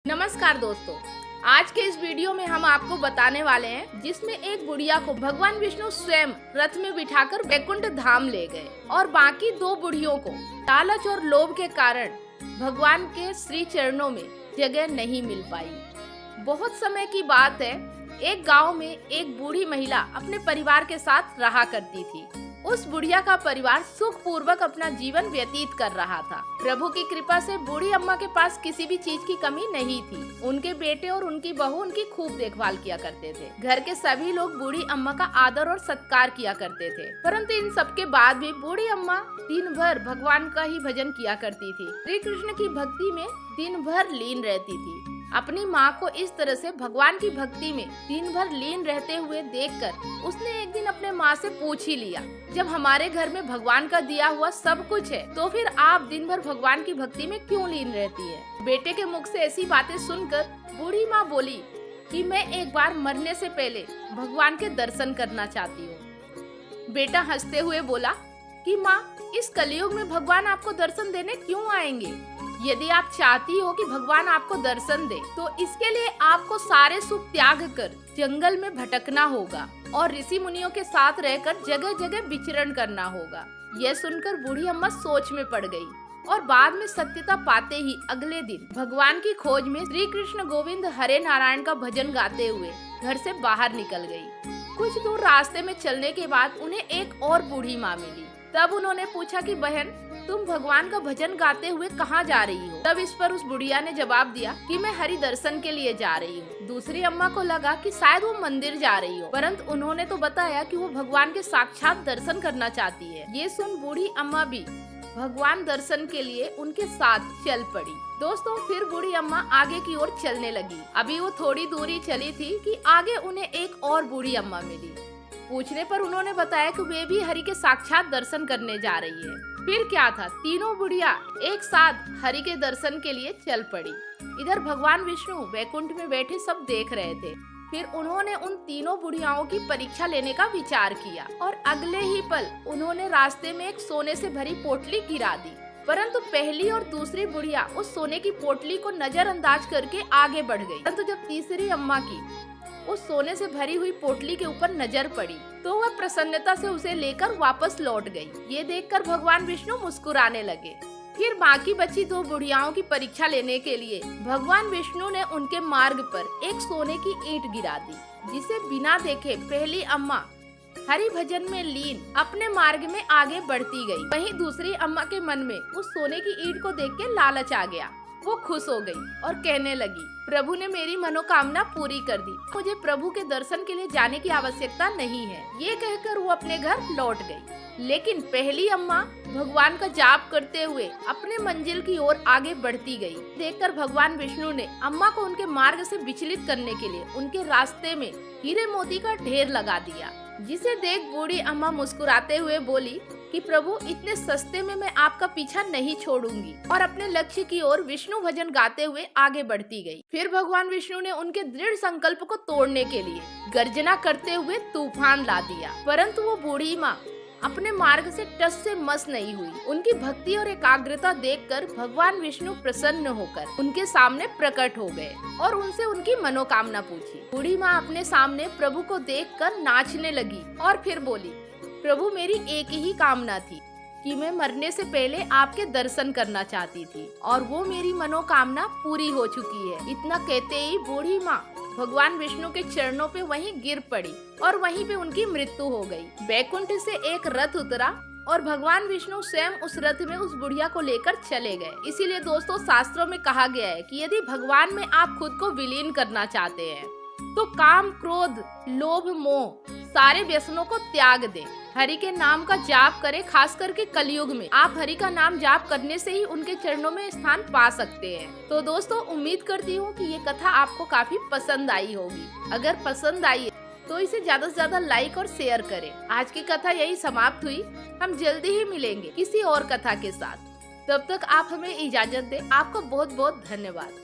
नमस्कार दोस्तों, आज के इस वीडियो में हम आपको बताने वाले हैं जिसमें एक बुढ़िया को भगवान विष्णु स्वयं रथ में बिठाकर वैकुंठ धाम ले गए और बाकी दो बुढ़ियों को लालच और लोभ के कारण भगवान के श्री चरणों में जगह नहीं मिल पाई। बहुत समय की बात है, एक गांव में एक बूढ़ी महिला अपने परिवार के साथ रहा करती थी। उस बुढ़िया का परिवार सुख पूर्वक अपना जीवन व्यतीत कर रहा था। प्रभु की कृपा से बूढ़ी अम्मा के पास किसी भी चीज की कमी नहीं थी। उनके बेटे और उनकी बहू उनकी खूब देखभाल किया करते थे। घर के सभी लोग बूढ़ी अम्मा का आदर और सत्कार किया करते थे। परंतु इन सब के बाद भी बूढ़ी अम्मा दिन भर भगवान का ही भजन किया करती थी। श्री कृष्ण की भक्ति में दिन भर लीन रहती थी। अपनी माँ को इस तरह से भगवान की भक्ति में दिन भर लीन रहते हुए देखकर उसने एक दिन अपने माँ से पूछ ही लिया, जब हमारे घर में भगवान का दिया हुआ सब कुछ है तो फिर आप दिन भर भगवान की भक्ति में क्यों लीन रहती है। बेटे के मुख से ऐसी बातें सुनकर बूढ़ी माँ बोली कि मैं एक बार मरने से पहले भगवान के दर्शन करना चाहती हूँ। बेटा हंसते हुए बोला कि माँ, इस कलयुग में भगवान आपको दर्शन देने क्यों आएंगे। यदि आप चाहती हो कि भगवान आपको दर्शन दे तो इसके लिए आपको सारे सुख त्याग कर जंगल में भटकना होगा और ऋषि मुनियों के साथ रहकर जगह जगह विचरण करना होगा। यह सुनकर बूढ़ी अम्मा सोच में पड़ गई और बाद में सत्यता पाते ही अगले दिन भगवान की खोज में श्री कृष्ण गोविंद हरे नारायण का भजन गाते हुए घर से बाहर निकल गई। कुछ दूर रास्ते में चलने के बाद उन्हें एक और बूढ़ी माँ मिली। तब उन्होंने पूछा कि बहन, तुम भगवान का भजन गाते हुए कहाँ जा रही हो। तब इस पर उस बुढ़िया ने जवाब दिया कि मैं हरि दर्शन के लिए जा रही हूँ। दूसरी अम्मा को लगा कि शायद वो मंदिर जा रही हो, परंतु उन्होंने तो बताया कि वो भगवान के साक्षात दर्शन करना चाहती है। ये सुन बूढ़ी अम्मा भी भगवान दर्शन के लिए उनके साथ चल पड़ी। दोस्तों, फिर बूढ़ी अम्मा आगे की ओर चलने लगी। अभी वो थोड़ी दूरी चली थी कि आगे उन्हें एक और बूढ़ी अम्मा मिली। पूछने पर उन्होंने बताया कि वे भी हरि के साक्षात दर्शन करने जा रही है। फिर क्या था, तीनों बुढ़िया एक साथ हरि के दर्शन के लिए चल पड़ी। इधर भगवान विष्णु वैकुंठ में बैठे सब देख रहे थे। फिर उन्होंने उन तीनों बुढ़ियाओं की परीक्षा लेने का विचार किया और अगले ही पल उन्होंने रास्ते में एक सोने से भरी पोटली गिरा दी। परंतु पहली और दूसरी बुढ़िया उस सोने की पोटली को नजरअंदाज करके आगे बढ़ गई। परंतु जब तीसरी अम्मा की उस सोने से भरी हुई पोटली के ऊपर नजर पड़ी तो वह प्रसन्नता से उसे लेकर वापस लौट गई। ये देखकर भगवान विष्णु मुस्कुराने लगे। फिर बाकी बची दो बुढ़ियाओं की परीक्षा लेने के लिए भगवान विष्णु ने उनके मार्ग पर एक सोने की ईंट गिरा दी, जिसे बिना देखे पहली अम्मा हरि भजन में लीन अपने मार्ग में आगे बढ़ती गई। वहीं दूसरी अम्मा के मन में उस सोने की ईंट को देख के लालच आ गया। वो खुश हो गई और कहने लगी, प्रभु ने मेरी मनोकामना पूरी कर दी, मुझे प्रभु के दर्शन के लिए जाने की आवश्यकता नहीं है। ये कहकर वो अपने घर लौट गई। लेकिन पहली अम्मा भगवान का जाप करते हुए अपने मंजिल की ओर आगे बढ़ती गई। देखकर भगवान विष्णु ने अम्मा को उनके मार्ग से विचलित करने के लिए उनके रास्ते में हीरे मोती का ढेर लगा दिया, जिसे देख बूढ़ी अम्मा मुस्कुराते हुए बोली कि प्रभु, इतने सस्ते में मैं आपका पीछा नहीं छोड़ूंगी, और अपने लक्ष्य की ओर विष्णु भजन गाते हुए आगे बढ़ती गई। फिर भगवान विष्णु ने उनके दृढ़ संकल्प को तोड़ने के लिए गर्जना करते हुए तूफान ला दिया। परंतु वो बूढ़ी माँ अपने मार्ग से टस से मस नहीं हुई। उनकी भक्ति और एकाग्रता देखकर भगवान विष्णु प्रसन्न होकर उनके सामने प्रकट हो गए और उनसे उनकी मनोकामना पूछी। बूढ़ी माँ अपने सामने प्रभु को देखकर नाचने लगी और फिर बोली, प्रभु, मेरी एक ही कामना थी कि मैं मरने से पहले आपके दर्शन करना चाहती थी और वो मेरी मनोकामना पूरी हो चुकी है। इतना कहते ही बूढ़ी माँ भगवान विष्णु के चरणों पे वहीं गिर पड़ी और वहीं पे उनकी मृत्यु हो गई। बैकुंठ से एक रथ उतरा और भगवान विष्णु स्वयं उस रथ में उस बुढ़िया को लेकर चले गए। इसीलिए दोस्तों, शास्त्रों में कहा गया है कि यदि भगवान में आप खुद को विलीन करना चाहते हैं तो काम, क्रोध, लोभ, मोह सारे व्यसनों को त्याग दें। हरि के नाम का जाप करें। खास करके कलयुग में आप हरि का नाम जाप करने से ही उनके चरणों में स्थान पा सकते हैं। तो दोस्तों, उम्मीद करती हूँ कि ये कथा आपको काफी पसंद आई होगी। अगर पसंद आई है तो इसे ज्यादा से ज्यादा लाइक और शेयर करें। आज की कथा यही समाप्त हुई। हम जल्दी ही मिलेंगे किसी और कथा के साथ। तब तक आप हमें इजाजत दें। आपका बहुत बहुत धन्यवाद।